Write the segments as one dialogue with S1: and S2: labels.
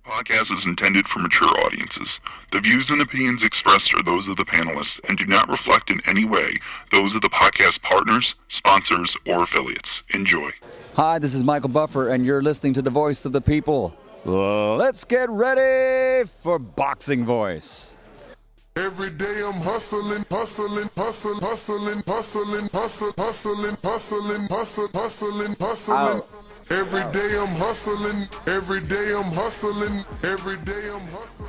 S1: Podcast is intended for mature audiences. The views and opinions expressed are those of the panelists and do not reflect in any way those of the podcast partners, sponsors, or affiliates. Enjoy.
S2: Hi, this is Michael Buffer, and you're listening to the voice of the people. Let's get ready for Boxing Voice.
S3: Every day I'm hustling, hustling, hustling, hustling, hustling, hustling, hustling, hustling, hustling, hustling, hustling. Every day I'm hustling, every day I'm hustling, every day I'm hustling.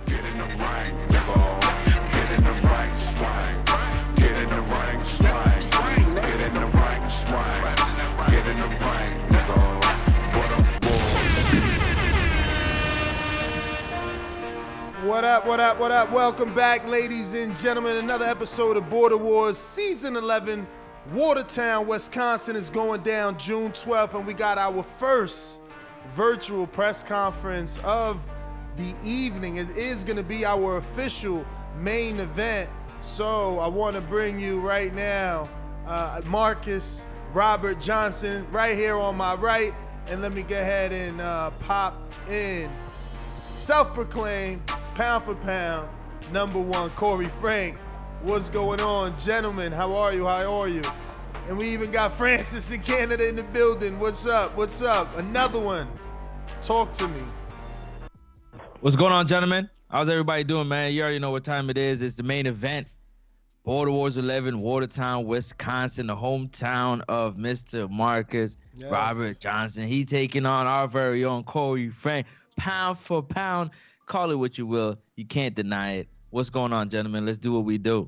S3: Get in the ring, nigga. Get in the ring, swing. Get in the ring, swing. Get in the ring, swing. Get in the ring, nigga. What up, boys?
S4: What up, what up, what up? Welcome back, ladies and gentlemen. Another episode of Border Wars, Season 11. Watertown, Wisconsin is going down June 12th, and we got our first virtual press conference of the evening. It is going to be our official main event, so I want to bring you right now Marcus Robert Johnson right here on my right, and let me go ahead and pop in self-proclaimed pound for pound #1 Corrie Frank. What's going on, gentlemen? How are you? How are you? And we even got Francis in Canada in the building. What's up? What's up? Another one. Talk to me.
S5: What's going on, gentlemen? How's everybody doing, man? You already know what time it is. It's the main event. Border Wars 11, Watertown, Wisconsin, the hometown of Mr. Marcus Robert Johnson. He taking on our very own Corrie Frank. Pound for pound. Call it what you will. You can't deny it. What's going on, gentlemen? Let's do what we do.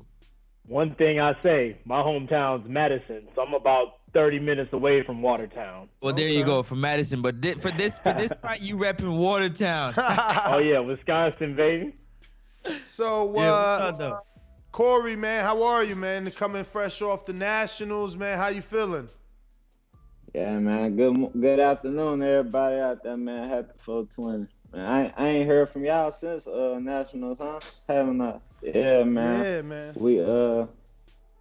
S6: One thing I say, my hometown's Madison, so I'm about 30 minutes away from Watertown.
S5: Well, there you go, from Madison. But for this fight, you repping Watertown.
S6: Oh yeah, Wisconsin, baby.
S4: So, Corrie, man, how are you, man? Coming fresh off the Nationals, man. How you feeling?
S7: Yeah, man. Good afternoon, everybody out there, man. Happy 420. Man, I ain't heard from y'all since Nationals, huh? Haven't I? Yeah, man.
S4: Yeah, man.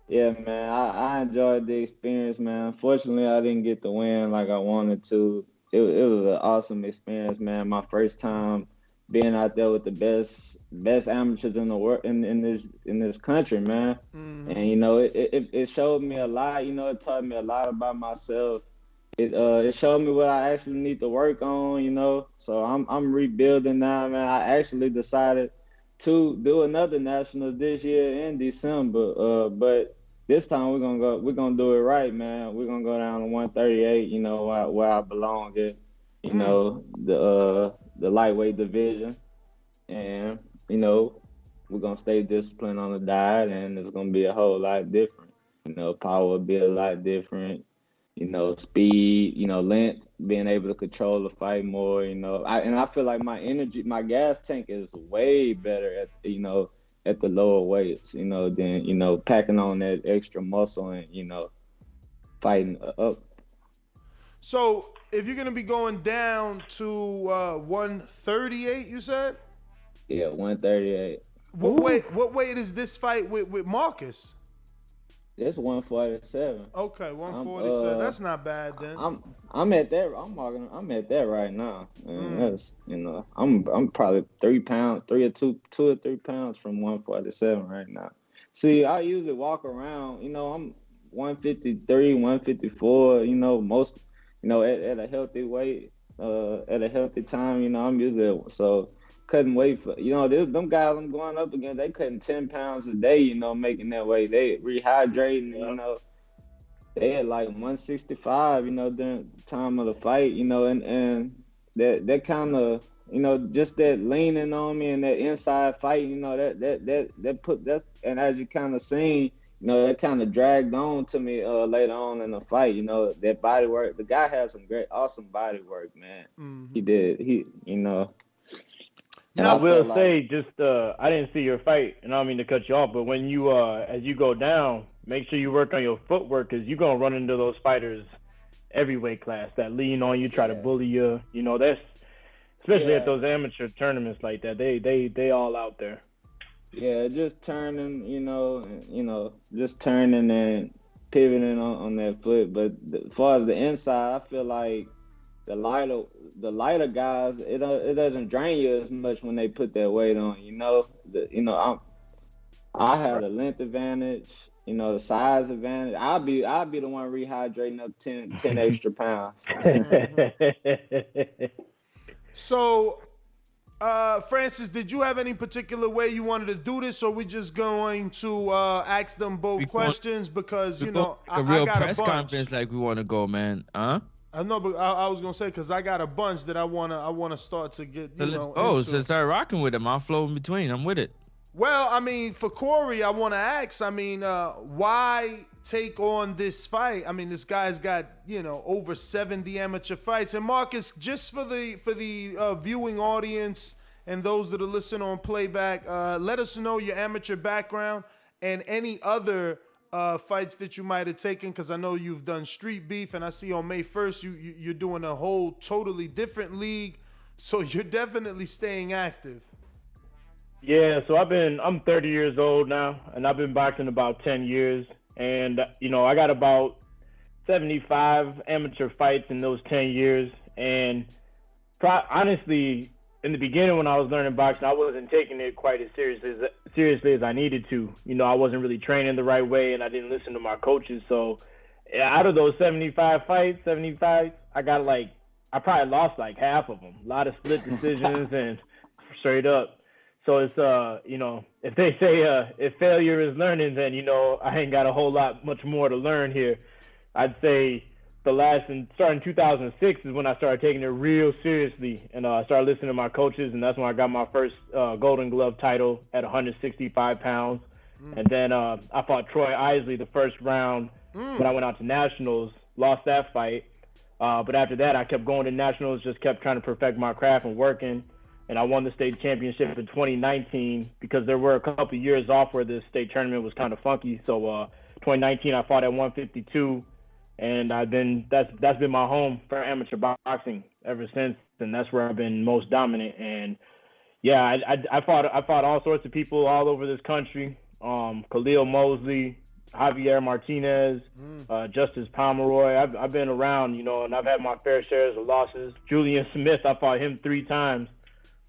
S7: Yeah, man. I enjoyed the experience, man. Unfortunately, I didn't get the win like I wanted to. It was an awesome experience, man. My first time being out there with the best amateurs in the world in this country, man. Mm-hmm. And you know, it showed me a lot. You know, it taught me a lot about myself. It showed me what I actually need to work on, you know. So I'm rebuilding now, man. I actually decided to do another national this year in December. But this time we're gonna do it right, man. We're gonna go down to 138, you know, where I belong at, you know, the lightweight division. And, you know, we're gonna stay disciplined on the diet, and it's gonna be a whole lot different. You know, power will be a lot different. You know, speed, you know, length, being able to control the fight more, you know. I feel like my gas tank is way better at the lower weights, you know, than, you know, packing on that extra muscle and, you know, fighting up.
S4: So if you're going to be going down to 138, you said?
S7: Yeah, 138.
S4: What weight is this fight with Marcus?
S7: It's 147.
S4: Okay, 147. That's not bad then.
S7: I'm at that. I'm at that right now. And that's, you know, I'm probably 3 or 3 pounds from 147 right now. See, I usually walk around. You know, I'm 153, 154. You know, most. You know, at a healthy weight, at a healthy time. You know, I'm usually so. Couldn't wait for, you know, them guys I'm going up against, they cutting 10 pounds a day, you know, making that weight. They rehydrating, you know. They had like 165, you know, during the time of the fight, you know, and that kind of, you know, just that leaning on me and that inside fight, you know, that and as you kind of seen, you know, that kind of dragged on to me later on in the fight, you know, that body work. The guy had some awesome body work, man. Mm-hmm. You know.
S6: And I will say, just I didn't see your fight, and I don't mean to cut you off, but when you as you go down, make sure you work on your footwork, because you're gonna run into those fighters every weight class that lean on you, try to bully you. You know, that's especially at those amateur tournaments like that. They all out there.
S7: Yeah, just turning, just turning and pivoting on that foot. But as far as the inside, I feel like the lighter guys, it doesn't drain you as much when they put that weight on. I had a length advantage, the size advantage. I'll be the one rehydrating up 10 extra pounds.
S4: So, Francis, did you have any particular way you wanted to do this, or we just going to ask them both questions? Because, I got a
S5: press
S4: bunch.
S5: conference like we want to go, man. Huh?
S4: I know, but I was gonna say, because I got a bunch that I wanna start to get.
S5: Let's go. So start rocking with them. I'll flow in between. I'm with it.
S4: Well, I mean, for Corey, I want to ask. I mean, why take on this fight? I mean, this guy's got over 70 amateur fights. And Marcus, just for the viewing audience and those that are listening on playback, let us know your amateur background and any other fights that you might have taken, because I know you've done Street Beef, and I see on May 1st you're doing a whole totally different league, so you're definitely staying active.
S6: Yeah, so I'm 30 years old now, and I've been boxing about 10 years, and I got about 75 amateur fights in those 10 years, and honestly, in the beginning when I was learning boxing, I wasn't taking it quite as seriously as I needed to. I wasn't really training the right way, and I didn't listen to my coaches. So out of those 75 fights, I probably lost like half of them. A lot of split decisions and straight up. So it's if they say if failure is learning, then I ain't got a whole lot much more to learn here. I'd say starting 2006 is when I started taking it real seriously, and I started listening to my coaches, and that's when I got my first Golden Glove title at 165 pounds. And then I fought Troy Isley the first round when I went out to nationals, lost that fight. But after that, I kept going to nationals, just kept trying to perfect my craft and working. And I won the state championship in 2019 because there were a couple of years off where the state tournament was kind of funky. So 2019, I fought at 152. And that's been my home for amateur boxing ever since, and that's where I've been most dominant. And yeah, I fought all sorts of people all over this country. Khalil Mosley, Javier Martinez, Justice Pomeroy. I've been around, and I've had my fair shares of losses. Julian Smith, I fought him 3 times.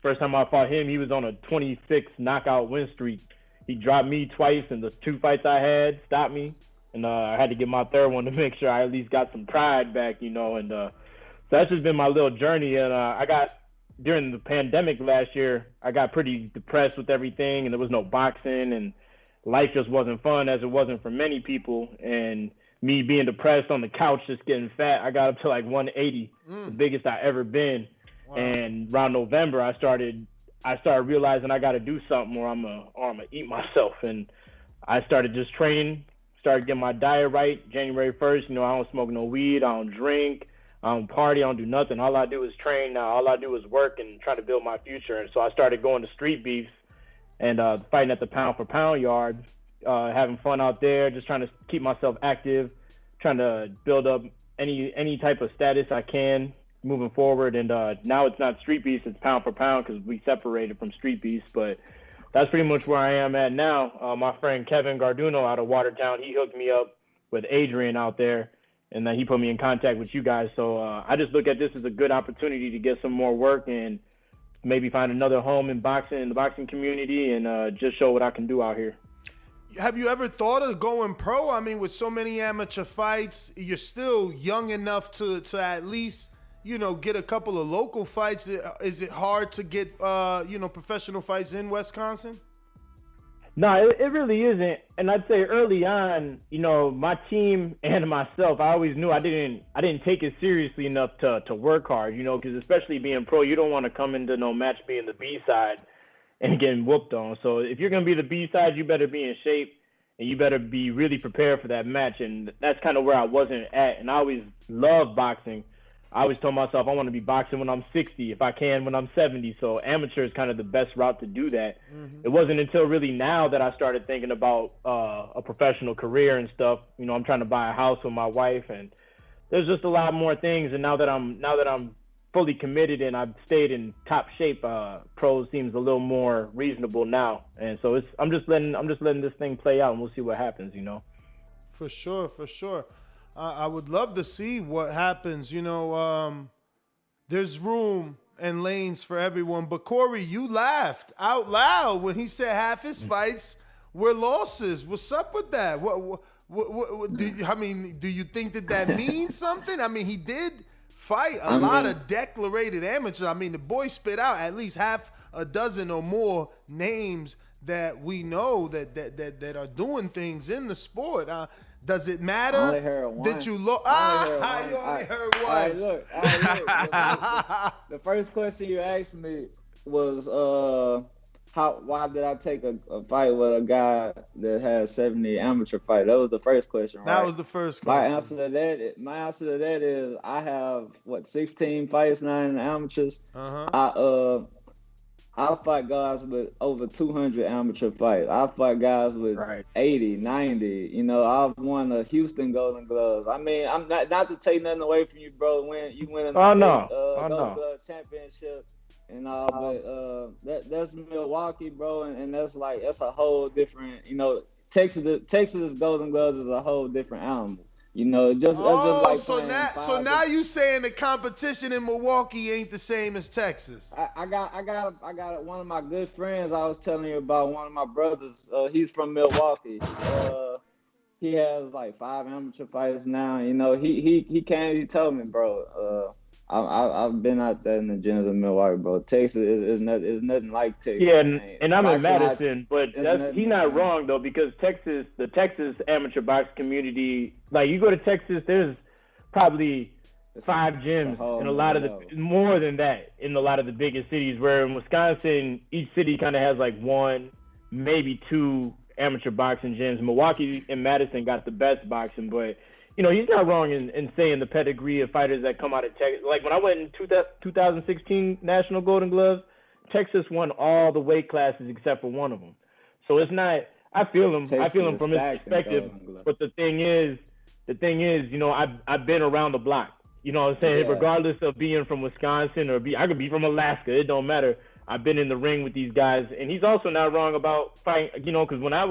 S6: First time I fought him, he was on a 26 knockout win streak. He dropped me twice, and the 2 fights I had stopped me. And I had to get my third one to make sure I at least got some pride back, and so that's just been my little journey. And during the pandemic last year, I got pretty depressed with everything, and there was no boxing, and life just wasn't fun, as it wasn't for many people. And me being depressed on the couch, just getting fat, I got up to like 180, the biggest I ever been. Wow. And around November, I started realizing I got to do something, or I'm gonna eat myself. And I started just training. Started getting my diet right January 1st. I don't smoke no weed. I don't drink. I don't party. I don't do nothing. All I do is train now. All I do is work and try to build my future. And so I started going to Street Beefs and fighting at the pound for pound yard, having fun out there, just trying to keep myself active, trying to build up any type of status I can moving forward. And now it's not Street Beefs, it's pound for pound because we separated from Street Beefs. But that's pretty much where I am at now. My friend Kevin Garduno out of Watertown, he hooked me up with Adrian out there, and then he put me in contact with you guys. So I just look at this as a good opportunity to get some more work and maybe find another home in the boxing community, and just show what I can do out here.
S4: Have you ever thought of going pro? I mean, with so many amateur fights, you're still young enough to at least get a couple of local fights. Is it hard to get, professional fights in Wisconsin?
S6: No, it really isn't. And I'd say early on, my team and myself, I always knew I didn't take it seriously enough to work hard, because especially being pro, you don't want to come into no match being the B side and getting whooped on. So if you're going to be the B side, you better be in shape and you better be really prepared for that match. And that's kind of where I wasn't at. And I always loved boxing. I always told myself I want to be boxing when I'm 60, if I can when I'm 70. So amateur is kind of the best route to do that. Mm-hmm. It wasn't until really now that I started thinking about a professional career and stuff. I'm trying to buy a house with my wife, and there's just a lot more things. And now that I'm fully committed and I've stayed in top shape, pro seems a little more reasonable now. And so I'm just letting this thing play out, and we'll see what happens.
S4: For sure. I would love to see what happens. there's room and lanes for everyone. But Corey, you laughed out loud when he said half his fights were losses. What's up with that? What do you think that means something? I mean, he did fight a lot of declarated amateurs. I mean, the boy spit out at least half a dozen or more names that we know that are doing things in the sport. Does it matter?
S7: I only heard one.
S4: Did you look? You only heard one.
S7: All right, look. The first question you asked me was, why did I take a fight with a guy that has 70 amateur fights? That was the first question, right?
S4: That was the first question.
S7: My answer to that is I have 16 fights now in the amateurs. I fight guys with over 200 amateur fights. I fight guys with 80, 90. You know, I've won the Houston Golden Gloves. I mean, I'm not to take nothing away from you, bro. You win a Golden Glove championship and all, but that's Milwaukee, bro, and that's a whole different. You know, Texas Golden Gloves is a whole different animal. You know, just like
S4: so now you saying the competition in Milwaukee ain't the same as Texas?
S7: I got one of my good friends. I was telling you about one of my brothers. He's from Milwaukee. He has like 5 amateur fights now. You know, he came. He told me, bro. I've been out there in the gyms in Milwaukee, bro. Texas is nothing like Texas.
S6: Yeah, and I'm in Madison, but he's not wrong though, because the Texas amateur box community, like you go to Texas, there's probably 5 gyms in a lot of more than that in a lot of the biggest cities. Where in Wisconsin, each city kind of has like 1, maybe 2 amateur boxing gyms. Milwaukee and Madison got the best boxing, but you know, he's not wrong in saying the pedigree of fighters that come out of Texas. Like when I went in 2016 National Golden Gloves, Texas won all the weight classes except for one of them. So it's not. I feel him from his perspective. But the thing is, you know, I've been around the block. You know what I'm saying? Yeah. Regardless of being from Wisconsin I could be from Alaska. It don't matter. I've been in the ring with these guys, and he's also not wrong about fighting. You know, because when I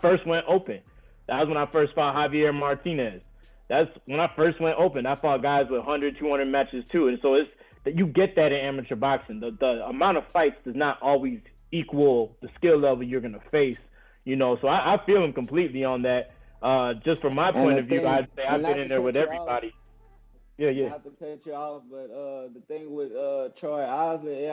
S6: first went open, that was when I first fought Javier Martinez. That's when I first went open. I fought guys with 100, 200 matches too. And so it's that you get that in amateur boxing. The amount of fights does not always equal the skill level you're going to face, you know. So I feel him completely on that. Just from my point of view, I'd say I've been in there with everybody. Yeah.
S7: Not to cut you off, but the thing with Troy Osley,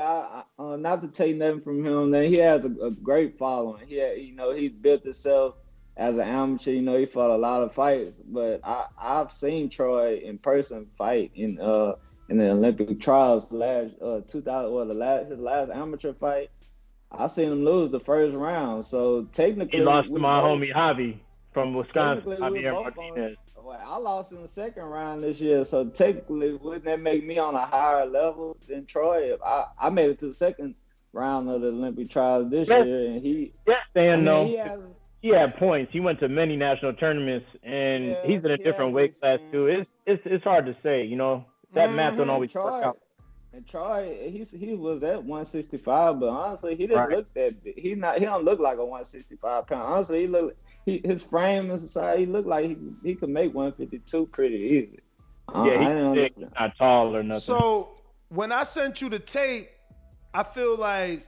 S7: not to take nothing from him, then he has a great following. He's built himself as an amateur. You know, he fought a lot of fights, but I've seen Troy in person fight in the Olympic trials his last amateur fight. I seen him lose the first round. So technically,
S6: he lost to my homie Javi from Wisconsin. Javier Martinez.
S7: I lost in the second round this year, so technically, wouldn't that make me on a higher level than Troy? If I made it to the second round of the Olympic trials this year, and
S6: he had points. He went to many national tournaments, and he's in a different weight class too. It's hard to say, you know. That math don't always work out.
S7: And Troy, he was at 165, but honestly, he didn't look that big. He don't look like a 165 pound. Honestly, his frame and size, he looked like he could make 152 pretty easy.
S6: He's not tall or nothing.
S4: So when I sent you the tape, I feel like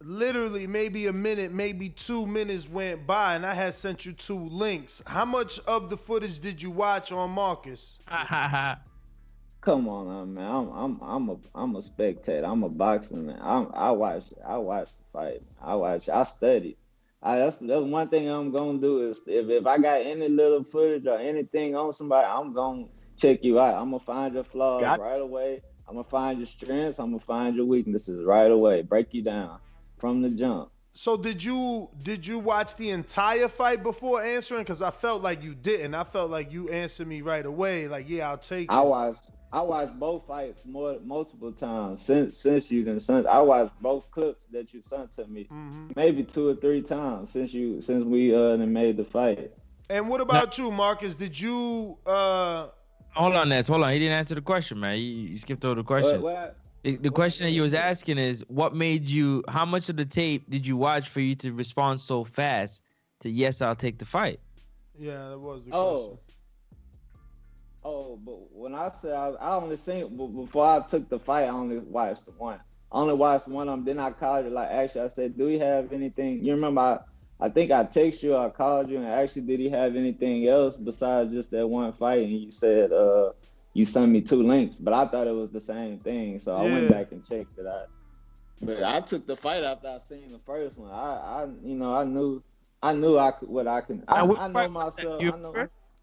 S4: literally maybe a minute, maybe 2 minutes went by, and I had sent you 2 links. How much of the footage did you watch on Marcus?
S7: Come on, man. I'm a spectator. I'm a boxer, man. I watch the fight. I study. That's one thing I'm gonna do is if I got any little footage or anything on somebody, I'm gonna check you out. I'm gonna find your flaws right away. I'm gonna find your strengths. I'm gonna find your weaknesses right away. Break you down from the jump.
S4: So did you watch the entire fight before answering? Because I felt like you didn't. I felt like you answered me right away. Like, yeah, I'll take it.
S7: I watched both fights multiple times since you done sent. I watched both clips that you sent to me, maybe 2 or 3 times since we made the fight.
S4: And what about you, Marcus? Did you?
S5: Hold on, Ness. Hold on. He didn't answer the question, man. You skipped over the question. The question that you was asking is, what made you? How much of the tape did you watch for you to respond so fast to yes, I'll take the fight?
S4: Yeah, that was the question.
S7: Oh, but when I said I only seen before I took the fight, I only watched one. I only watched one of them. Then I called you. Like, actually, I said, "Do he have anything?" You remember? I think I texted you. I called you and actually, did he have anything else besides just that one fight? And you said, you sent me 2 links, but I thought it was the same thing. So I went back and checked it out. But I took the fight after I seen the first one. I knew I could what I can. I know myself.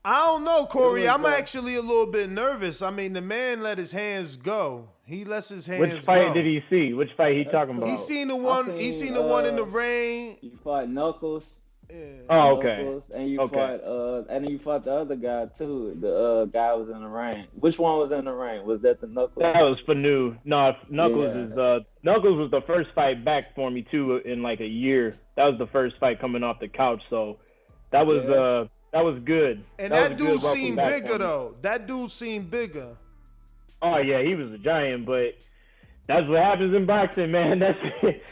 S4: I don't know, Corey. I'm actually a little bit nervous. I mean, the man let his hands go. He lets his hands go.
S6: Which fight did he see? Which fight he talking about?
S4: He seen the one. He seen the one in the rain.
S7: You fought Knuckles.
S4: Yeah.
S6: Oh, okay.
S7: Knuckles, and you fought. And then you fought the other guy too. The guy was in the rain. Which one was in the rain? Was that the Knuckles?
S6: That was Fanu. No, Knuckles is Knuckles was the first fight back for me too in like a year. That was the first fight coming off the couch. So that was that was good.
S4: And that dude seemed bigger though. That dude seemed bigger.
S6: Oh yeah, he was a giant, but that's what happens in boxing, man. That's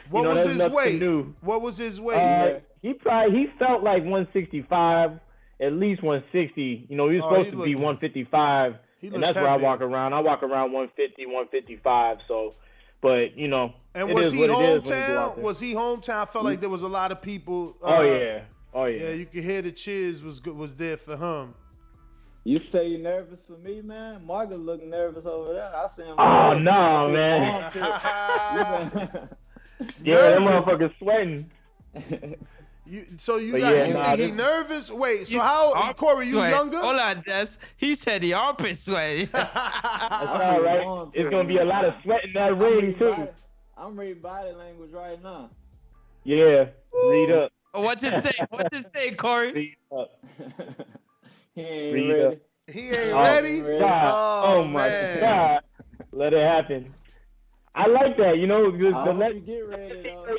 S4: what was his weight? What was his weight?
S6: He felt like 165, at least 160. You know, he was supposed to be 155, and that's where I walk around. I walk around 150, 155. So, but you know,
S4: and was he hometown? Was he hometown? I felt like there was a lot of people.
S6: Oh yeah.
S4: Yeah, you could hear the cheers was there for him.
S7: You say you nervous for me, man? Margaret looking nervous over there. I see him.
S6: Oh no, man. Yeah, that motherfucker's sweating.
S4: You think he nervous? Wait, so how, Corey, you younger?
S5: Hold on, Des. He said the armpit sweat.
S6: That's all right. It's going to be a lot of sweat in that ring, too.
S7: I'm reading body language right now.
S6: Yeah, read up.
S5: What's it say? What's it say, Corey?
S6: Read up.
S7: He ain't ready.
S4: He ain't ready?
S6: Oh my God. Let it happen. I like that, you know.
S7: The less you get ready, though.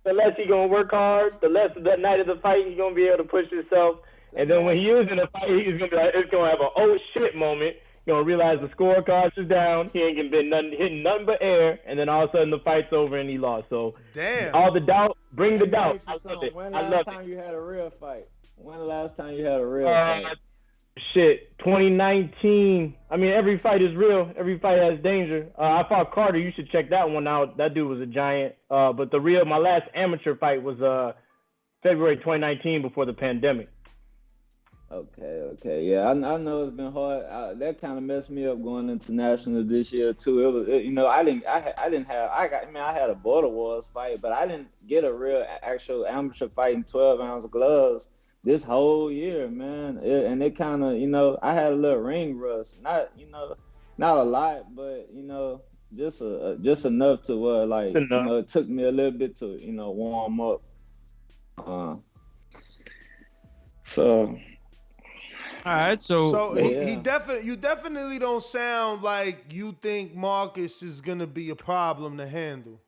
S6: The less he gonna work hard, the less that night of the fight he's gonna be able to push himself. And then when he is in the fight, he's gonna be like, it's gonna have an oh shit moment. He's gonna realize the scorecards is down. He ain't gonna be hitting nothing but air. And then all of a sudden the fight's over and he lost. So
S4: damn.
S6: All the doubt, bring the doubt. I love it.
S7: When the last time you had a real fight? When the last time you had a real fight?
S6: Shit, 2019. I mean, every fight is real. Every fight has danger. I fought Carter. You should check that one out. That dude was a giant. But my last amateur fight was February 2019 before the pandemic.
S7: Okay. Yeah, I know it's been hard. That kind of messed me up going international this year too. I had a Border Wars fight, but I didn't get a real actual amateur fight in 12-ounce gloves this whole year, man. It kind of, you know, I had a little ring rust, not a lot, but you know, just enough to like, you know, it took me a little bit to, you know, warm up.
S5: All right, so
S4: you definitely don't sound like you think Marcus is gonna be a problem to handle.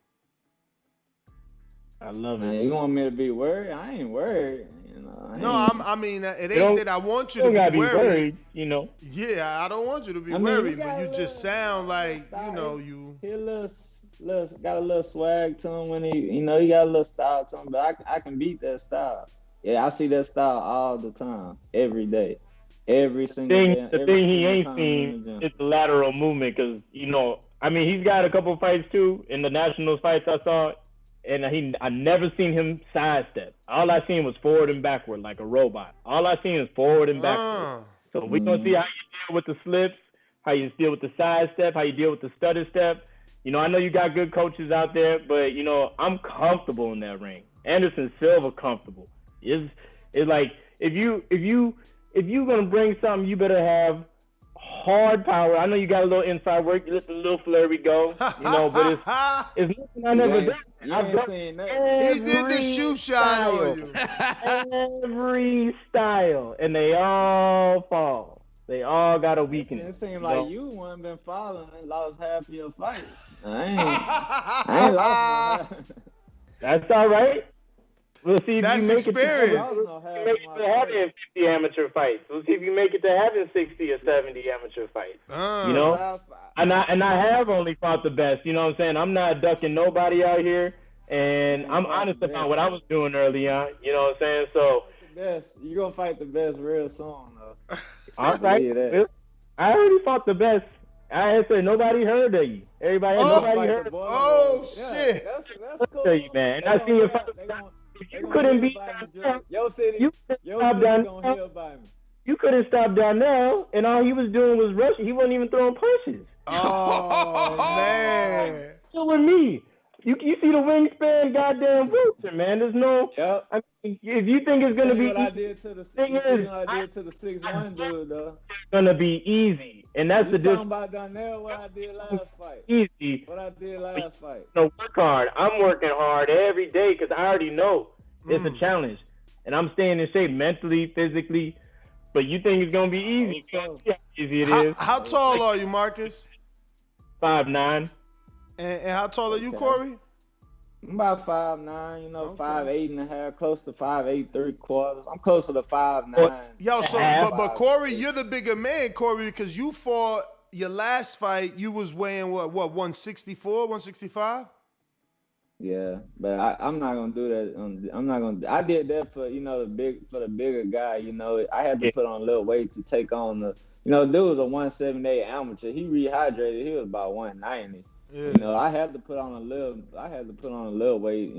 S6: I love it.
S7: Man, you want me to be worried? I ain't worried. You know,
S4: I mean, it ain't that I want you to be worried.
S6: You know.
S4: Yeah, I don't want you to be worried, but you just sound like, you know, you.
S7: He got a little swag to him when he got a little style to him, but I can beat that style. Yeah, I see that style all the time, every day, every single day.
S6: The thing he ain't seen is the lateral movement, because, you know, I mean, he's got a couple fights too in the national fights I saw. And I never seen him sidestep. All I seen was forward and backward like a robot. All I seen is forward and backward. So we're going to see how you deal with the slips, how you deal with the sidestep, how you deal with the stutter step. You know, I know you got good coaches out there, but, you know, I'm comfortable in that ring. Anderson Silva comfortable. It's like, if you going to bring something, you better have hard power. I know you got a little inside work. You let the little flurry go, you know, but it's nothing I never done.
S4: He did the shoe shot on you.
S6: Every style, and they all fall. They all got a weakness.
S7: It seemed like you wouldn't been following and lost half of your fights. I ain't lost my.
S6: That's all right. We'll see if
S4: that's
S6: you make
S4: experience.
S6: It to having 50 amateur fights. We'll see if you make it to having 60 or 70 amateur fights. You know, and I have only fought the best. You know what I'm saying? I'm not ducking nobody out here, and I'm honest about what I was doing early on. You know what I'm saying? So
S7: you're gonna fight the best real soon, though.
S6: All right. I already fought the best. I said nobody heard of you. Nobody heard.
S4: Oh shit!
S7: That's cool.
S6: Tell you, man. I see if you couldn't beat Dazn.
S7: Your city gonna hear about me.
S6: You couldn't stop Dazn, and all he was doing was rushing. He wasn't even throwing punches.
S4: Oh man!
S6: So with me, you see the wingspan, goddamn Wilson, man. There's no.
S7: Yep.
S6: I mean, if you think it's gonna be,
S7: what I did to the 6'1" dude, though.
S6: It's gonna be easy, and that's
S7: You
S6: the
S7: talking
S6: difference.
S7: about Donnell? What I did last fight?
S6: Easy.
S7: What I did last fight?
S6: No, work hard. I'm working hard every day because I already know it's a challenge, and I'm staying in shape mentally, physically. But you think it's gonna be easy?
S7: So.
S6: Yeah, easy it is.
S4: How tall are you, Marcus?
S6: 5'9".
S4: And how tall are you, Corey?
S7: I'm about 5'9",
S4: Okay.
S7: 5'8.5", close to 5'8", 3/4. I'm closer to 5'9".
S4: Yo, so but Corey, you're the bigger man, Corey, because you fought your last fight. You was weighing what 164, 165?
S7: Yeah, but I'm not gonna do that. I'm not gonna. I did that for the bigger guy. I had to put on a little weight to take on the. Dude was a 178 amateur. He rehydrated. He was about 190. Yeah. I had to put on a little weight.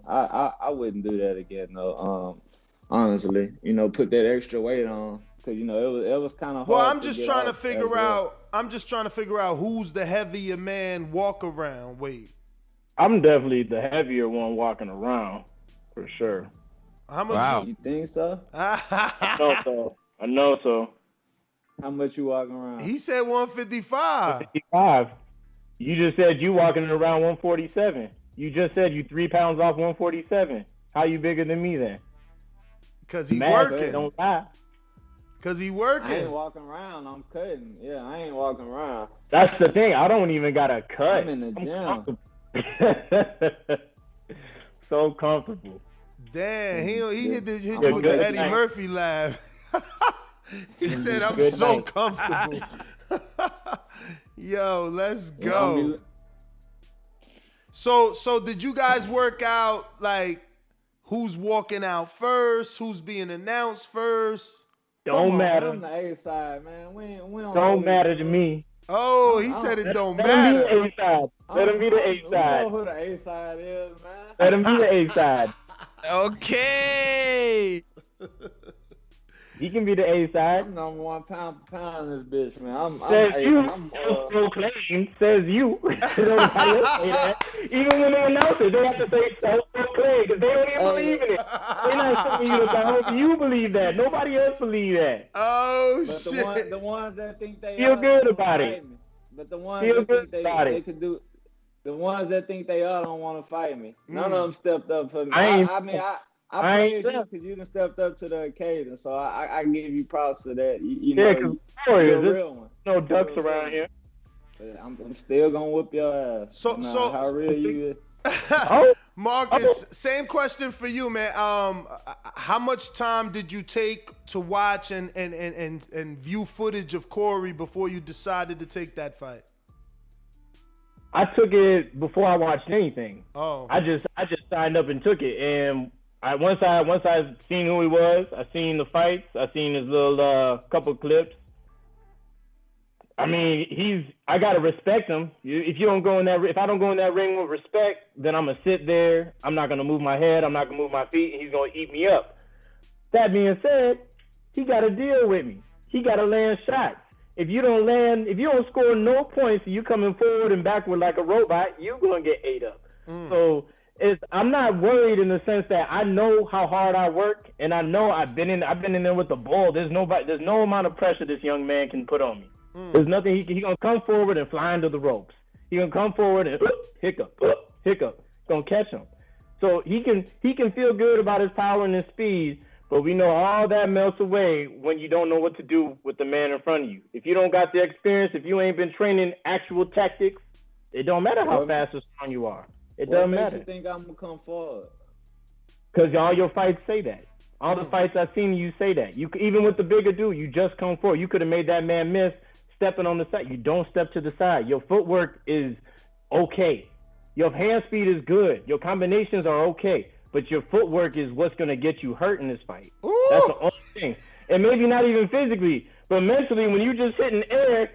S7: I wouldn't do that again. No, honestly, put that extra weight on because it was kind of hard.
S4: Well, I'm just trying to figure out who's the heavier man walk around weight.
S6: I'm definitely the heavier one walking around, for sure.
S4: How much?
S7: You think so?
S6: I know so.
S7: How much you walking around?
S4: He said 155.
S6: 155. You just said you walking around 147. You just said you 3 pounds off 147. How you bigger than me then?
S4: Cause he working.
S6: Don't lie.
S4: Cause he working.
S7: I ain't walking around. I'm cutting. Yeah, I ain't walking around.
S6: That's the thing. I don't even got to cut.
S7: I'm in the gym.
S6: So comfortable.
S4: Damn, he hit you with the Eddie Murphy laugh. He said, "I'm so comfortable." Yo, let's go. So did you guys work out like who's walking out first, who's being announced first?
S6: Don't matter.
S7: I'm the A side, man. We
S6: don't matter to me.
S4: Oh, he said it don't
S6: matter.
S4: Let
S6: him be the A side.
S7: We know who the A side is, man.
S6: Let him be the A side.
S5: Okay.
S6: He can be the A side.
S7: I'm number 1 pound for pound in this bitch, man.
S6: Says you. Nobody else say that. Even when they announce it, they have to say self-proclaimed because they don't even believe in it. They're not telling you the hope you believe that. Nobody else believe that.
S4: Oh,
S7: but
S4: shit.
S7: The ones that think they
S6: feel good about it.
S7: But the ones that think they could do. The ones that think they are don't want to fight me. None of them stepped up for me. I praise you because you done stepped up to the occasion, so I give you props for that.
S6: Corey,
S7: you're a real one.
S6: No ducks around here.
S7: But I'm still gonna whoop your ass.
S4: So
S7: how real you
S4: is? Marcus, same question for you, man. How much time did you take to watch and view footage of Corrie before you decided to take that fight?
S6: I took it before I watched anything.
S4: Oh.
S6: I just signed up and took it, and once I seen who he was, I seen the fights, I seen his little couple clips. I mean, I gotta respect him. If I don't go in that ring with respect, then I'm gonna sit there. I'm not gonna move my head. I'm not gonna move my feet, and he's gonna eat me up. That being said, he gotta deal with me. He gotta land shots. If you don't score no points, and you coming forward and backward like a robot, you gonna get ate up. So I'm not worried in the sense that I know how hard I work, and I know I've been in there with the ball. There's no amount of pressure this young man can put on me. There's nothing he gonna come forward and fly under the ropes. He gonna come forward and hiccup. Gonna catch him. So he can feel good about his power and his speed, but we know all that melts away when you don't know what to do with the man in front of you. If you don't got the experience, if you ain't been training actual tactics, it don't matter how fast or strong you are. It doesn't matter.
S7: What makes you think I'm gonna come forward?
S6: Because all your fights say that. All the fights I've seen you say that. You even with the bigger dude, you just come forward. You could have made that man miss stepping on the side. You don't step to the side. Your footwork is okay. Your hand speed is good. Your combinations are okay. But your footwork is what's going to get you hurt in this fight. Ooh. That's the only thing. And maybe not even physically, But mentally, when you just hitting air,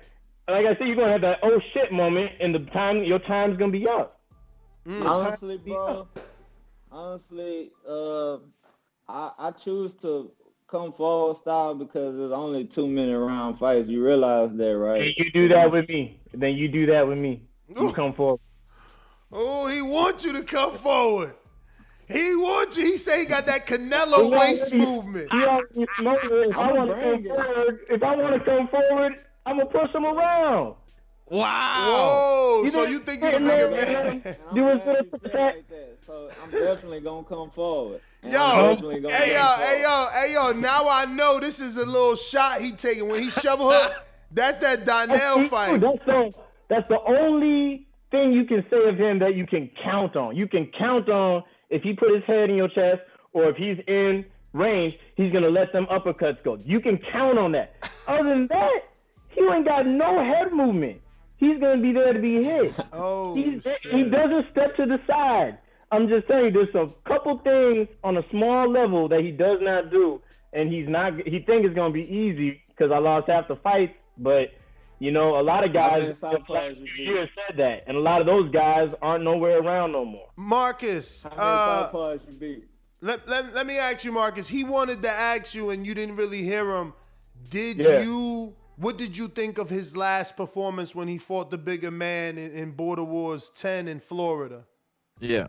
S6: like I said, you're gonna have that oh shit moment, and your time's gonna be up.
S7: Honestly, bro. Honestly, I choose to come forward style because there's only 2-minute round fights. You realize that, right?
S6: And you do that with me. Then you do that with me. You come forward.
S4: Oh, he wants you to come forward. He wants you. He say he got that Canelo waist movement.
S6: He already knows it. If I want to come forward, I'm gonna push him around.
S5: Wow.
S4: Whoa. So you think you're the bigger man?
S7: So I'm definitely gonna come forward.
S4: Yo, yo. Now I know this is a little shot he taking when he shovel hook. That's that Donnell fight.
S6: That's the only thing you can say of him that you can count on. You can count on if he put his head in your chest or if he's in range, he's gonna let them uppercuts go. You can count on that. Other than that, he ain't got no head movement. He's gonna be there to be hit. He doesn't step to the side. I'm just telling you, there's a couple things on a small level that he does not do, and he thinks it's gonna be easy because I lost half the fights. But you know, a lot of guys in the last few years said that, and a lot of those guys aren't nowhere around no more.
S4: Marcus, let me ask you, Marcus. He wanted to ask you, and you didn't really hear him. What did you think of his last performance when he fought the bigger man in Border Wars 10 in Florida?
S5: Yeah.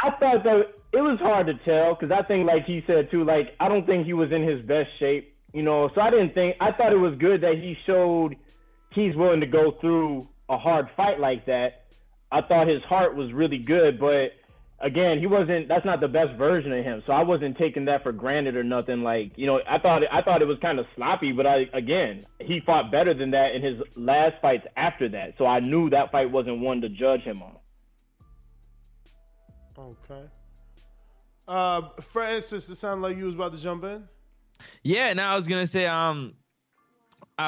S6: I thought that it was hard to tell because I think, like he said too, like I don't think he was in his best shape, you know. So I thought it was good that he showed he's willing to go through a hard fight like that. I thought his heart was really good, but again, that's not the best version of him. So I wasn't taking that for granted or nothing. Like, you know, I thought it was kind of sloppy, but he fought better than that in his last fights after that. So I knew that fight wasn't one to judge him on.
S4: Okay. Francis, it sounded like you was about to jump in.
S5: Yeah, now I was gonna say, I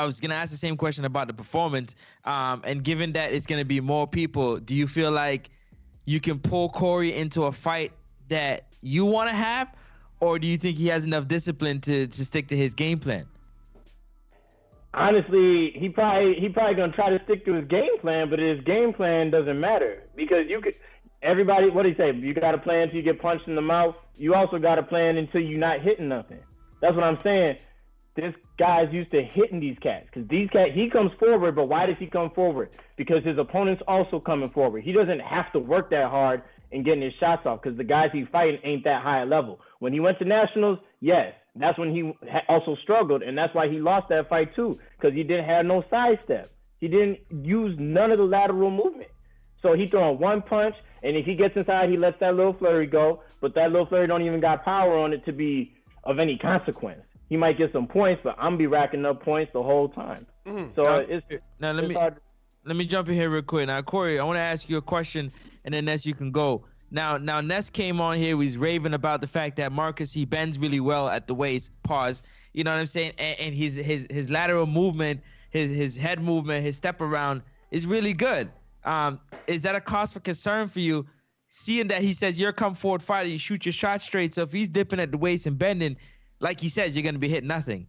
S5: was gonna ask the same question about the performance. And given that it's gonna be more people, do you feel like you can pull Corrie into a fight that you want to have, or do you think he has enough discipline to stick to his game plan?
S6: Honestly, he probably gonna try to stick to his game plan, but his game plan doesn't matter because everybody, what do you say? You got a plan until you get punched in the mouth. You also got a plan until you're not hitting nothing. That's what I'm saying. This guy's used to hitting these cats because these cats, he comes forward, but why does he come forward? Because his opponent's also coming forward. He doesn't have to work that hard in getting his shots off because the guys he's fighting ain't that high a level. When he went to nationals, yes, that's when he also struggled, and that's why he lost that fight too because he didn't have no sidestep. He didn't use none of the lateral movement. So he throwing one punch, and if he gets inside, he lets that little flurry go, but that little flurry don't even got power on it to be of any consequence. He might get some points, but I'm be racking up points the whole time. So
S5: let me jump in here real quick. Now, Corrie, I want to ask you a question, and then Ness, you can go. Now Ness came on here. He's raving about the fact that Marcus, he bends really well at the waist. Pause. You know what I'm saying? And his lateral movement, his head movement, his step around is really good. Is that a cause for concern for you? Seeing that he says you're a come forward fighter, you shoot your shot straight. So if he's dipping at the waist and bending, like he says, you're gonna be hitting nothing.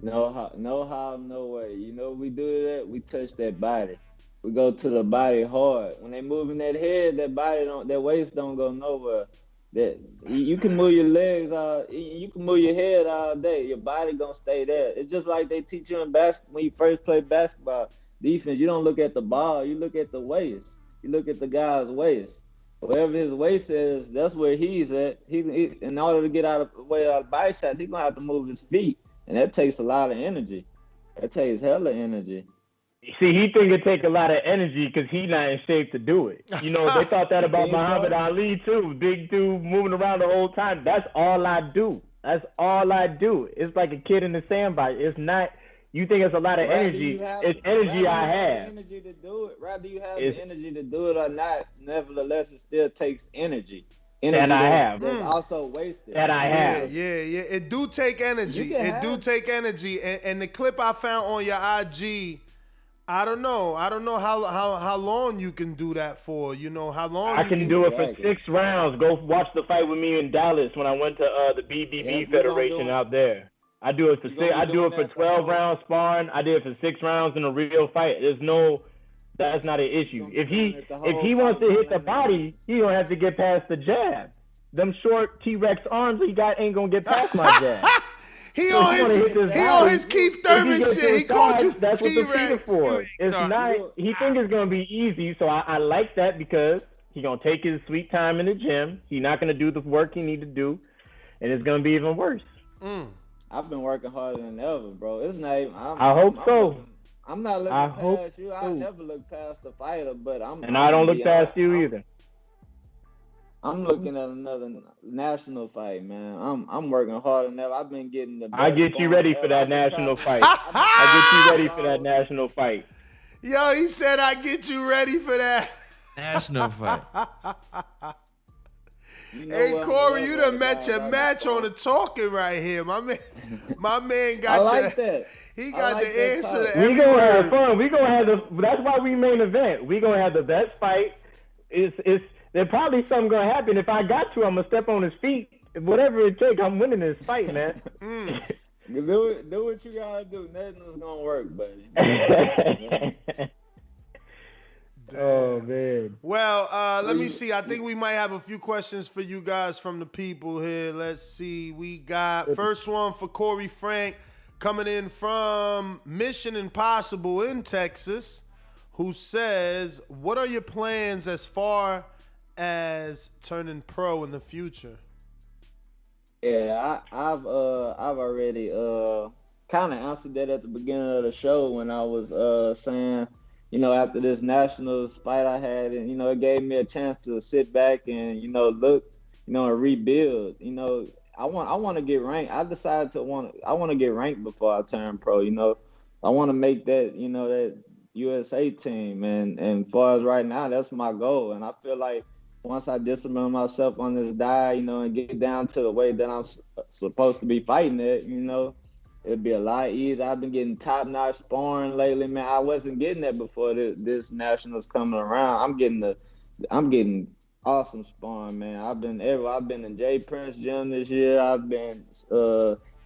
S7: No how, no way. You know we do that. We touch that body. We go to the body hard. When they moving that head, that waist don't go nowhere. That you can move your legs, you can move your head all day. Your body gonna stay there. It's just like they teach you in basketball when you first play basketball defense. You don't look at the ball. You look at the waist. You look at the guy's waist. Wherever his waist is, that's where he's at. He in order to get out of the way of body shots, he's gonna have to move his feet, and that takes a lot of energy. That takes hella energy.
S6: See, he think it take a lot of energy because he's not in shape to do it. You know, they thought that about Muhammad Ali too. Big dude moving around the whole time. That's all I do. It's like a kid in the sandbox. It's not. You think it's a lot of energy. It's energy I have.
S7: Energy to do it. Rather you have the energy to do it or not. Nevertheless, it still takes energy.
S6: That I have.
S7: That's also wasted.
S6: That I have.
S4: Yeah. It do take energy. And the clip I found on your IG, I don't know how long you can do that for. You know how long
S6: I can do it for 6 rounds. Go watch the fight with me in Dallas when I went to the BBB Federation out there. I do it for six. I do it for 12 rounds sparring. I did it for 6 rounds in a real fight. That's not an issue. If he wants to hit the body, he gonna have to get past the jab. Them short T-Rex arms he got ain't gonna get past my jab.
S4: He on his Keith Thurman shit. He called you
S6: That's what the feet are for. It's not. He think it's gonna be easy, so I like that because he gonna take his sweet time in the gym. He not gonna do the work he need to do, and it's gonna be even worse.
S7: I've been working harder than ever, bro. It's not even.
S6: I hope so.
S7: I'm not looking past you. I never look past the fighter, but
S6: I don't look past you either.
S7: I'm looking at another national fight, man. I'm working harder than ever. I've been getting the best.
S6: I get you ready for that national fight. I get you ready for that national fight.
S4: Yo, he said I get you ready for that
S5: national fight.
S4: Hey, Corey, you done met your match on the talking right here. My man got
S7: I like that.
S4: He got the answer to
S6: every
S4: word.
S6: We gonna have fun. We gonna have that's why we main event. We gonna have the best fight. There's probably something gonna happen. If I got to, I'm gonna step on his feet. Whatever it takes, I'm winning this fight, man.
S7: Do what you gotta do. Nothing's gonna work, buddy.
S6: Oh man.
S4: Well, let me see. I think we might have a few questions for you guys from the people here. Let's see. We got first one for Corey Frank coming in from Mission Impossible in Texas, who says, "What are your plans as far as turning pro in the future?"
S7: Yeah, I've already kind of answered that at the beginning of the show when I was saying, you know, after this Nationals fight I had, and, you know, it gave me a chance to sit back and, you know, look, you know, and rebuild. You know, I want to get ranked. I decided I want to get ranked before I turn pro. You know, I want to make that, you know, that USA team. And as far as right now, that's my goal. And I feel like once I discipline myself on this diet, you know, and get down to the way that I'm supposed to be fighting it, you know, it'd be a lot easier. I've been getting top-notch sparring lately, man. I wasn't getting that before this Nationals coming around. I'm getting awesome sparring, man. I've been in Jay Prince Gym this year. I've been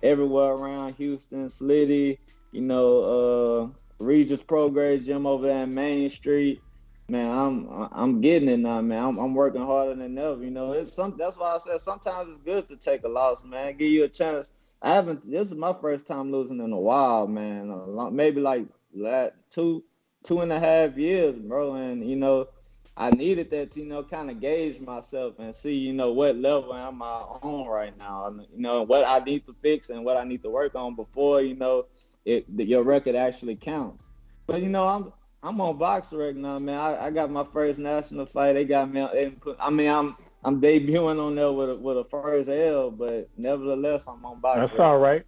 S7: everywhere around Houston, Slitty, you know, Regis Progress Gym over there in Main Street. Man, I'm getting it now, man. I'm working harder than ever. You know, that's why I said sometimes it's good to take a loss, man. Give you a chance. This is my first time losing in a while, man. Maybe like 2.5 years, bro. And, you know, I needed that to, you know, kind of gauge myself and see, you know, what level am I on right now. And, you know, what I need to fix and what I need to work on before, you know, your record actually counts. But, you know, I'm on BoxRec now, man. I got my first national fight. They got me. I'm debuting on there with a first L, but nevertheless, I'm on BoxRec.
S6: That's all right.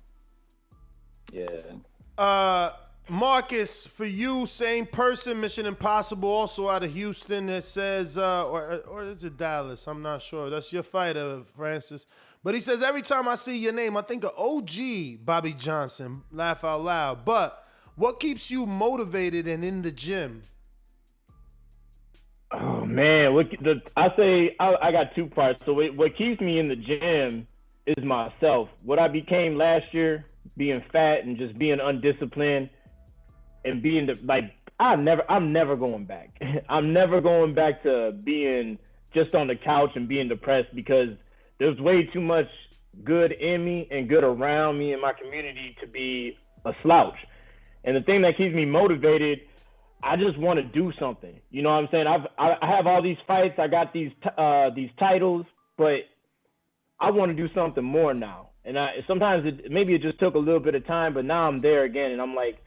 S7: Yeah.
S4: Marcus, for you, same person, Mission Impossible, also out of Houston. That says, or is it Dallas? I'm not sure. That's your fighter, Francis. But he says every time I see your name, I think of OG Bobby Johnson. Laugh out loud. But what keeps you motivated and in the gym?
S6: Oh man, I got 2 parts. So what keeps me in the gym is myself. What I became last year, being fat and just being undisciplined, and being I'm never going back. I'm never going back to being just on the couch and being depressed, because there's way too much good in me and good around me in my community to be a slouch. And the thing that keeps me motivated, I just want to do something. You know what I'm saying? I have all these fights. I got these titles, but I want to do something more now. And sometimes maybe it just took a little bit of time, but now I'm there again. And I'm like,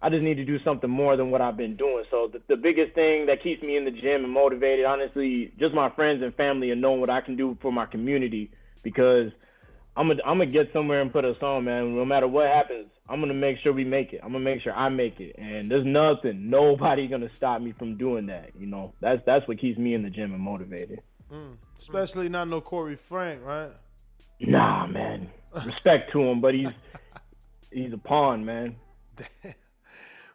S6: I just need to do something more than what I've been doing. So the biggest thing that keeps me in the gym and motivated, honestly, just my friends and family and knowing what I can do for my community, because I'm gonna get somewhere and put us on, man. No matter what happens, I'm gonna make sure we make it. I'm gonna make sure I make it, and there's nobody gonna stop me from doing that. You know, that's what keeps me in the gym and motivated.
S4: Especially not no Corey Frank, right?
S6: Nah, man. Respect to him, but he's a pawn, man.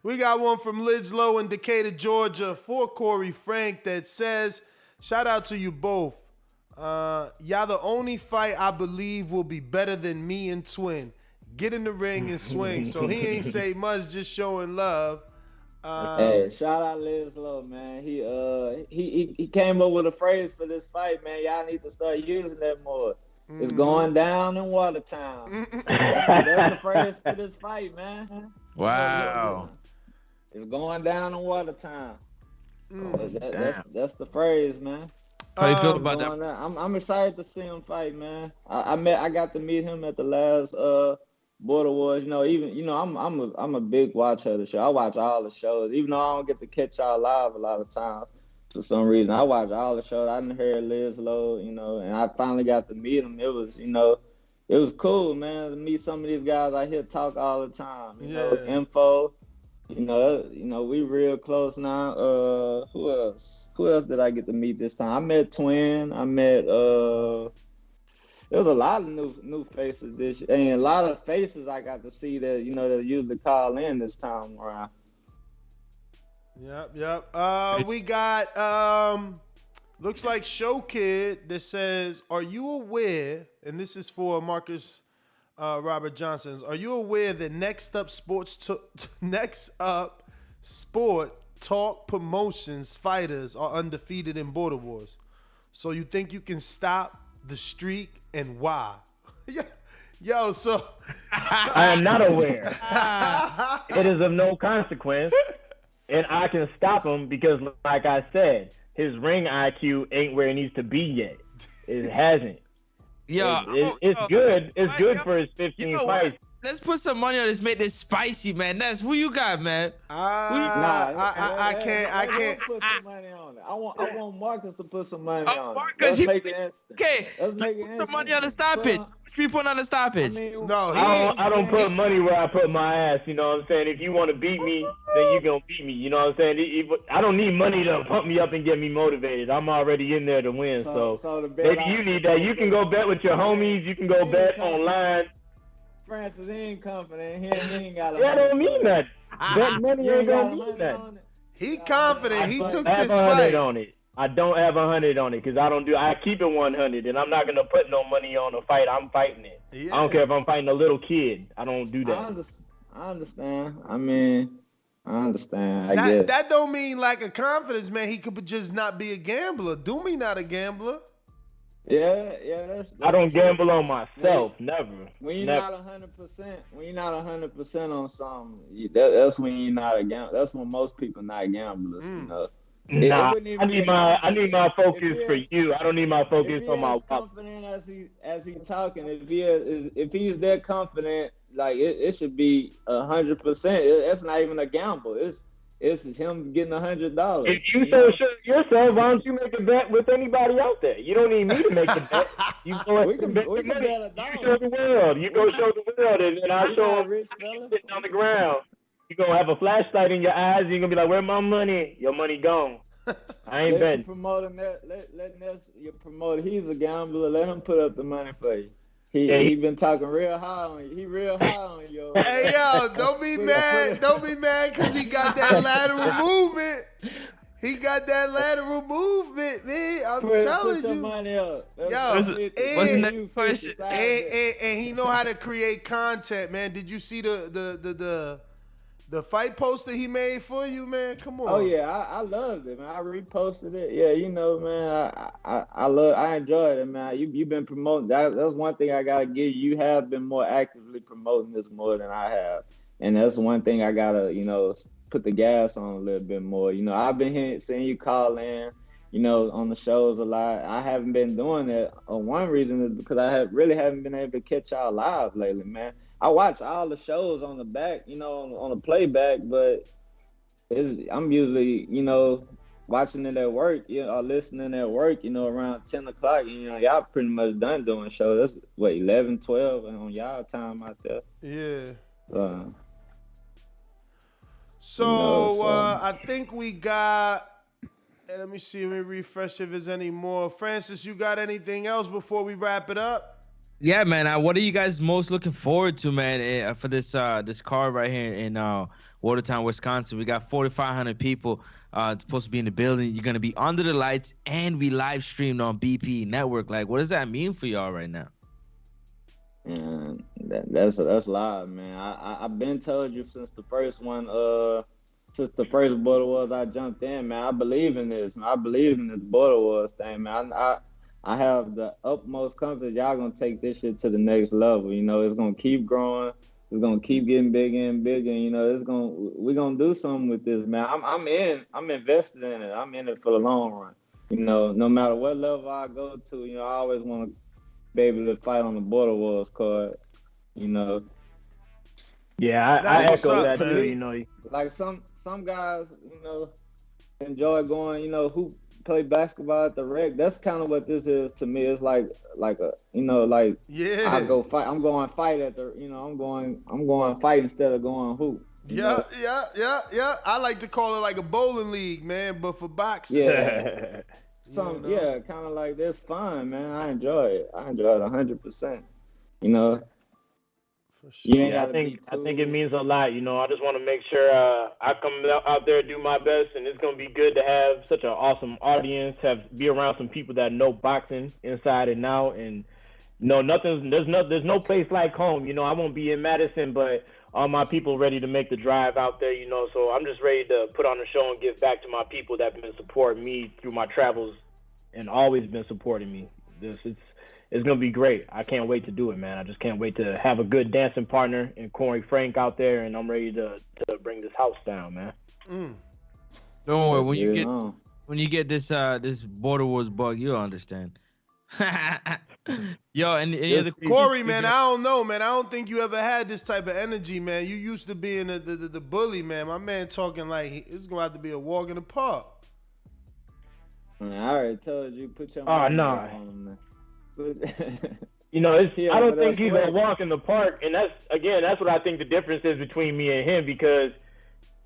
S4: We got one from Lids Low in Decatur, Georgia, for Corey Frank that says, shout out to you both. Y'all the only fight I believe will be better than me and Twin. get in the ring and swing. So he ain't say much, just showing love.
S7: Hey, shout out Liz Lowe, man. He came up with a phrase for this fight, man. Y'all need to start using that more. It's going down in Watertown. That's the phrase for this fight, man.
S5: Wow.
S7: It's going down in Watertown. That's the phrase, man.
S5: How do you feel about that?
S7: I'm excited to see him fight, man. I got to meet him at the last Border Wars. I'm a big watcher of the show. I watch all the shows, even though I don't get to catch y'all live a lot of times. For some reason, I watch all the shows. I didn't hear Liz Lowe, and I finally got to meet him. It was cool, man, to meet some of these guys I hear talk all the time. You know, Info. We real close now. Who else? Who else did I get to meet this time? I met Twin. I met there was a lot of new faces this year, and a lot of faces I got to see that that usually call in this time around.
S4: Yep. We got looks like Show Kid that says, "Are you aware?" And this is for Marcus Robert Johnson. Are you aware that Next Up Sport Talk Promotions fighters are undefeated in Border Wars? So you think you can stop the streak, and why? Yo, so
S6: I am not aware. It is of no consequence, and I can stop him because, like I said, his ring IQ ain't where it needs to be yet. It hasn't.
S5: Yeah,
S6: it's good. It's good for his 15 fights.
S5: Let's put some money on this. Make this spicy, man. That's who you got, man.
S4: I can't
S7: put some money on it. I want Marcus to put some money on
S5: Marcus,
S7: it. Let's make it instant.
S5: Okay,
S7: let's make it
S5: put
S7: instant.
S5: some money on the stoppage. We put on the stoppage.
S6: I don't put money where I put my ass. You know what I'm saying? If you want to beat me, then you gonna beat me. You know what I'm saying? I don't need money to pump me up and get me motivated. I'm already in there to win. So maybe you need that. You can go bet with your homies. You can go bet online.
S7: Francis, he ain't confident. He ain't got a.
S6: That don't mean that. Bet money ain't gonna mean that.
S4: He confident. He took
S6: I have
S4: this fight.
S6: on it. I don't have 100 on it because I keep it 100, and I'm not gonna put no money on a fight. I'm fighting it. Yeah. I don't care if I'm fighting a little kid. I don't do that.
S7: I understand. I mean, I understand. I guess
S4: that don't mean like a confidence, man. He could just not be a gambler. Doomy not a gambler.
S7: Yeah.
S6: I don't gamble on myself. Never.
S7: When you're not 100% on something, that's when you're not a gambler. That's when most people not gamblers. You know.
S6: Nah, I need my focus for you. I don't need my focus on my.
S7: Confident as he talking, if he's that confident, like it should be 100%. That's not even a gamble. It's him getting $100.
S6: If you so sure of yourself, why don't you make a bet with anybody out there? You don't need me to make the bet. You go ahead and bet the money. You show the world. You go show the world, and then I show him sitting on the ground. You're going to have a flashlight in your eyes. You're going to be like, where's my money? Your money gone. I ain't betting.
S7: Let Ness, your promoter, he's a gambler. Let him put up the money for you. He been talking real high on you. He real high on you.
S4: Hey, yo, don't be mad. Don't be mad because he got that lateral movement. He got that lateral movement, man. I'm telling
S7: put
S4: you.
S7: Money up.
S4: Yo,
S5: what's the next question?
S4: And he know how to create content, man. Did you see the fight poster he made for you, man? Come on.
S7: Oh yeah, I loved it, man. I reposted it. Yeah, man, I enjoyed it, man. You've been promoting. That's one thing I gotta give you. You have been more actively promoting this more than I have, and that's one thing I gotta, put the gas on a little bit more. I've been seeing you call in, on the shows a lot. I haven't been doing that. One reason is because I haven't been able to catch y'all live lately, man. I watch all the shows on the back, on the playback, but I'm usually, watching it at work, or listening at work, around 10 o'clock. Y'all pretty much done doing shows. That's 11, 12 on y'all time out there.
S4: Yeah. So I think we got. Let me see. Let me refresh if there's any more. Francis, you got anything else before we wrap it up?
S5: Yeah, man. What are you guys most looking forward to, man, for this card right here in Watertown, Wisconsin? We got 4,500 people supposed to be in the building. You're gonna be under the lights, and we live streamed on BP Network. Like, what does that mean for y'all right now?
S7: And that's live, man. I've been told you since the first one, since the first Border Wars I jumped in, man. I believe in this. I believe in this Border Wars thing, man. I have the utmost confidence y'all gonna take this shit to the next level. You know, it's gonna keep growing. It's gonna keep getting bigger and bigger. You know, we're gonna do something with this, man. I'm invested in it. I'm in it for the long run. You know, no matter what level I go to, you know, I always want to be able to fight on the Border Wars card. You know.
S6: Yeah, I echo that too. You know,
S7: like some guys, you know, enjoy going, you know, who play basketball at the rec. That's kind of what this is to me. It's like a, you know, like I go fight. I'm going fight at the, you know, I'm going fight instead of going hoop.
S4: Yeah. I like to call it like a bowling league, man, but for boxing.
S7: Yeah. Yeah, kind of like this. Fun, man. I enjoy it. 100%. You know.
S6: Sure. Yeah, I think it means a lot. You know, I just want to make sure I come out there and do my best, and it's gonna be good to have such an awesome audience, be around some people that know boxing inside and out, and there's no place like home. You know, I won't be in Madison, but all my people ready to make the drive out there. You know, so I'm just ready to put on a show and give back to my people that have been supporting me through my travels and always been supporting me. It's going to be great. I can't wait to do it, man. I just can't wait to have a good dancing partner and Corrie Frank out there, and I'm ready to bring this house down, man.
S5: Don't worry. When you get this Border Wars bug, you'll understand. Yo, and
S4: Corrie, man, I don't know, man. I don't think you ever had this type of energy, man. You used to being the bully, man. My man talking like it's going to have to be a walk in the park.
S7: Man, I already told you, put your
S6: on him, man. You know, I don't think he's a walk in the park, and that's what I think the difference is between me and him, because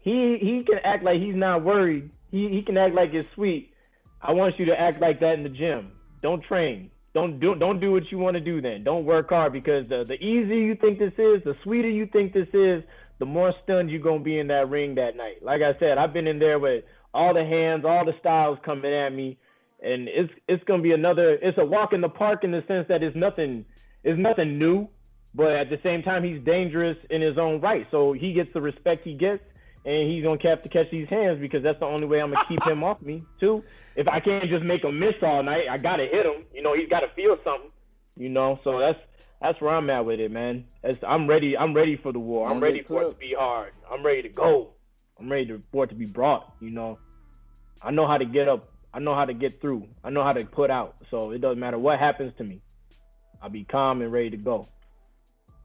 S6: he can act like he's not worried. He can act like it's sweet. I want you to act like that in the gym. Don't train. Don't do what you want to do then. Don't work hard, because the easier you think this is, the sweeter you think this is, the more stunned you're going to be in that ring that night. Like I said, I've been in there with all the hands, all the styles coming at me. And it's gonna be it's a walk in the park in the sense that it's nothing new, but at the same time he's dangerous in his own right. So he gets the respect he gets, and he's gonna have to catch these hands, because that's the only way I'm gonna keep him off me too. If I can't just make him miss all night, I gotta hit him. You know, he's gotta feel something. You know, so that's where I'm at with it, man. I'm ready for the war. I'm ready for it to be hard. I'm ready to go. I'm ready for it to be brought. You know, I know how to get up. I know how to get through. I know how to put out. So it doesn't matter what happens to me. I'll be calm and ready to go.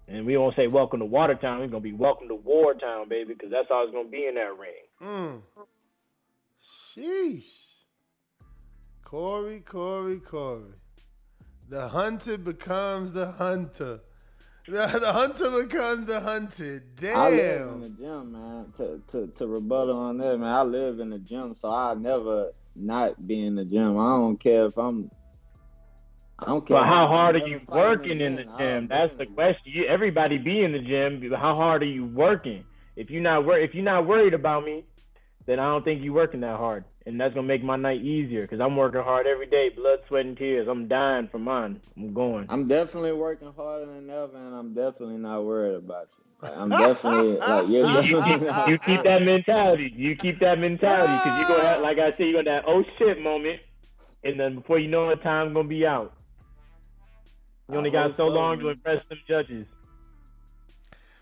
S6: And we won't say welcome to Watertown. We're going to be welcome to Wartown, baby, because that's how it's going to be in that ring.
S4: Sheesh. Corrie. The hunted becomes the hunter. The hunter becomes the hunted. Damn.
S7: I live in the gym, man. To rebuttal on that, man. I live in the gym, so I never not be in the gym. I don't care if I don't care.
S6: But how hard are you working in the gym? That's the question. Everybody be in the gym. But how hard are you working? If you're not worried about me, then I don't think you're working that hard. And that's gonna make my night easier, because I'm working hard every day, blood, sweat, and tears. I'm dying for mine. I'm going.
S7: I'm definitely working harder than ever, and I'm definitely not worried about you. I'm definitely like
S6: you keep that mentality. You keep that mentality, because you're gonna have, like I said, you're gonna have oh shit moment, and then before you know it, time's gonna be out. You only got so long to impress them judges.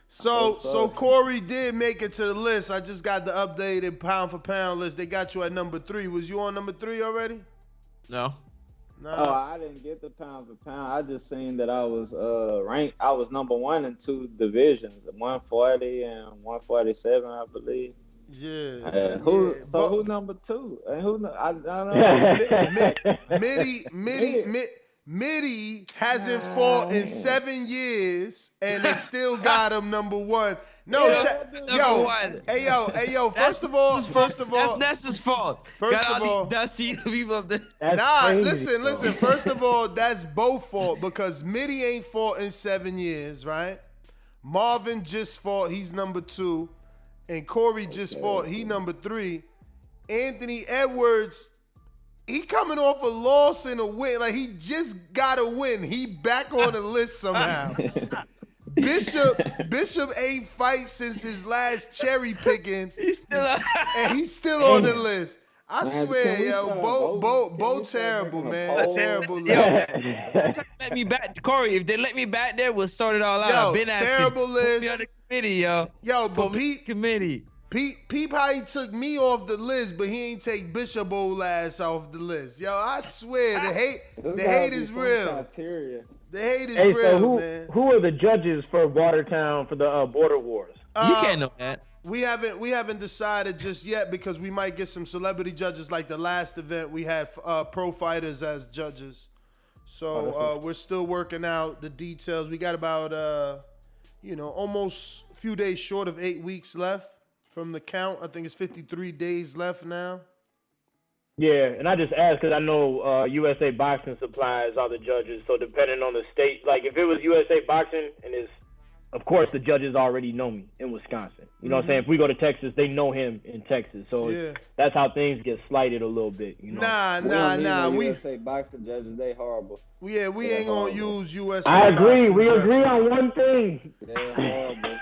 S4: So Corrie did make it to the list. I just got the updated pound for pound list. They got you at number 3. Was you on number 3 already?
S5: No.
S7: Oh, I didn't get the pound for pound. I just seen that I was ranked. I was number 1 in 2 divisions, 140 and 147, I believe.
S4: Yeah.
S7: Who number 2? And who? I don't know.
S4: Mitty hasn't fought in 7 years, and they still got him number 1. Hey yo. First of all,
S5: that's Nessa's fault.
S4: First of all,
S5: Dusty people up there.
S4: Listen. First of all, that's both fault, because Mitty ain't fought in 7 years, right? Marvin just fought. He's number 2, and Corrie just fought. He number 3. Anthony Edwards he coming off a loss and a win. Like, he just got a win. He back on the list somehow. Bishop ain't fight since his last cherry picking. And he's still on the list. I swear, yo, Bo terrible, man. Terrible list.
S5: Let me back, Corey. If they let me back there, we'll sort it all out.
S4: Yo,
S5: I've been
S4: terrible list.
S5: Put me on the committee, yo.
S4: Yo, but
S5: Peep
S4: how he took me off the list, but he ain't take Bishop old ass off the list. Yo, I swear, the hate is real.
S7: Criteria.
S4: The hate is
S6: Hey,
S4: real,
S6: so
S4: man.
S6: who are the judges for Watertown for the Border Wars?
S5: You can't know that.
S4: We haven't decided just yet because we might get some celebrity judges like the last event. We had pro fighters as judges. So we're still working out the details. We got about, almost a few days short of 8 weeks left from the count. I think it's 53 days left now.
S6: Yeah, and I just asked because I know USA Boxing supplies are the judges. So depending on the state, like if it was USA Boxing and it's, of course, the judges already know me in Wisconsin. You know what I'm saying? If we go to Texas, they know him in Texas. So that's how things get slighted a little bit. You know?
S4: Nah.
S7: We USA Boxing judges, they horrible.
S4: Yeah, we ain't gonna use USA.
S6: I agree.
S4: Boxing
S6: We
S4: judges.
S6: agree on one thing.
S7: They're horrible.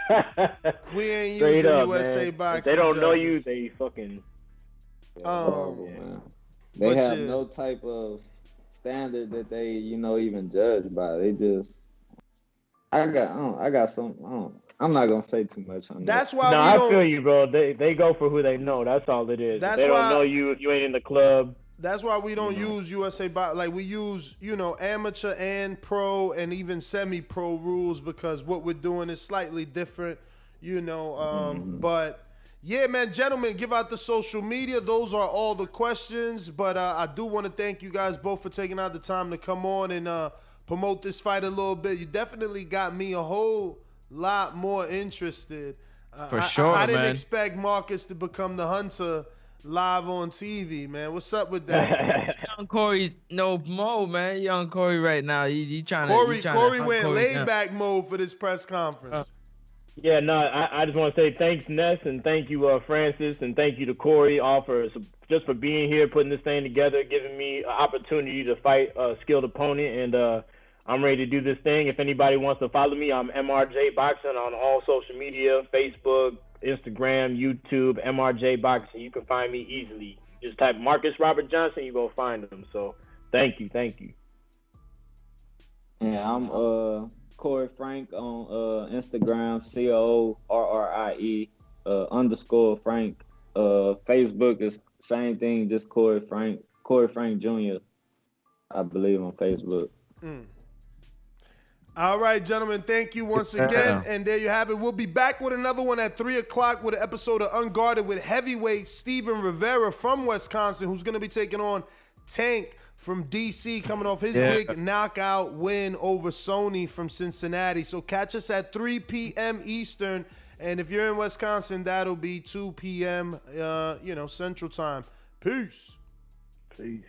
S4: We ain't
S6: Straight
S4: using
S6: up,
S4: USA
S6: man.
S4: Boxing
S6: If they don't know you,
S4: judges.
S6: they fucking.
S7: Horrible, man. They have no type of standard that they, even judge by. They just. I got some. I'm not gonna say too much on that.
S4: That's why
S6: I feel you, bro. They go for who they know. That's all it is.
S4: That's
S6: if they
S4: why,
S6: don't know you if you ain't in the club.
S4: That's why we don't use USA Boxing. Like we use, amateur and pro and even semi-pro rules because what we're doing is slightly different, But yeah, man, gentlemen, give out the social media. Those are all the questions. But I do want to thank you guys both for taking out the time to come on and promote this fight a little bit. You definitely got me a whole lot more interested.
S5: For sure,
S4: I didn't
S5: man.
S4: expect Marcus to become the hunter live on TV, man. What's up with that?
S5: Young Corey's no more, man. Young Corey right now. He trying to.
S4: Corey went laid back mode for this press conference.
S6: Yeah, no, I just want to say thanks, Ness, and thank you, Francis, and thank you to Corey, all for being here, putting this thing together, giving me an opportunity to fight a skilled opponent, and I'm ready to do this thing. If anybody wants to follow me, I'm MRJ Boxing on all social media, Facebook, Instagram, YouTube, MRJ Boxing. You can find me easily. Just type Marcus Robert Johnson, you're going to find him. So thank you.
S7: Yeah, I'm Corey Frank on Instagram, CORRIE _ Frank. Facebook is same thing, just Corey Frank Jr., I believe, on Facebook.
S4: All right, gentlemen, thank you once again. And there you have it. We'll be back with another one at 3 o'clock with an episode of Unguarded with heavyweight Steven Rivera from Wisconsin, who's going to be taking on Tank from D.C., coming off his big knockout win over Sony from Cincinnati. So catch us at 3 p.m. Eastern. And if you're in Wisconsin, that'll be 2 p.m. Central Time. Peace.
S6: Peace.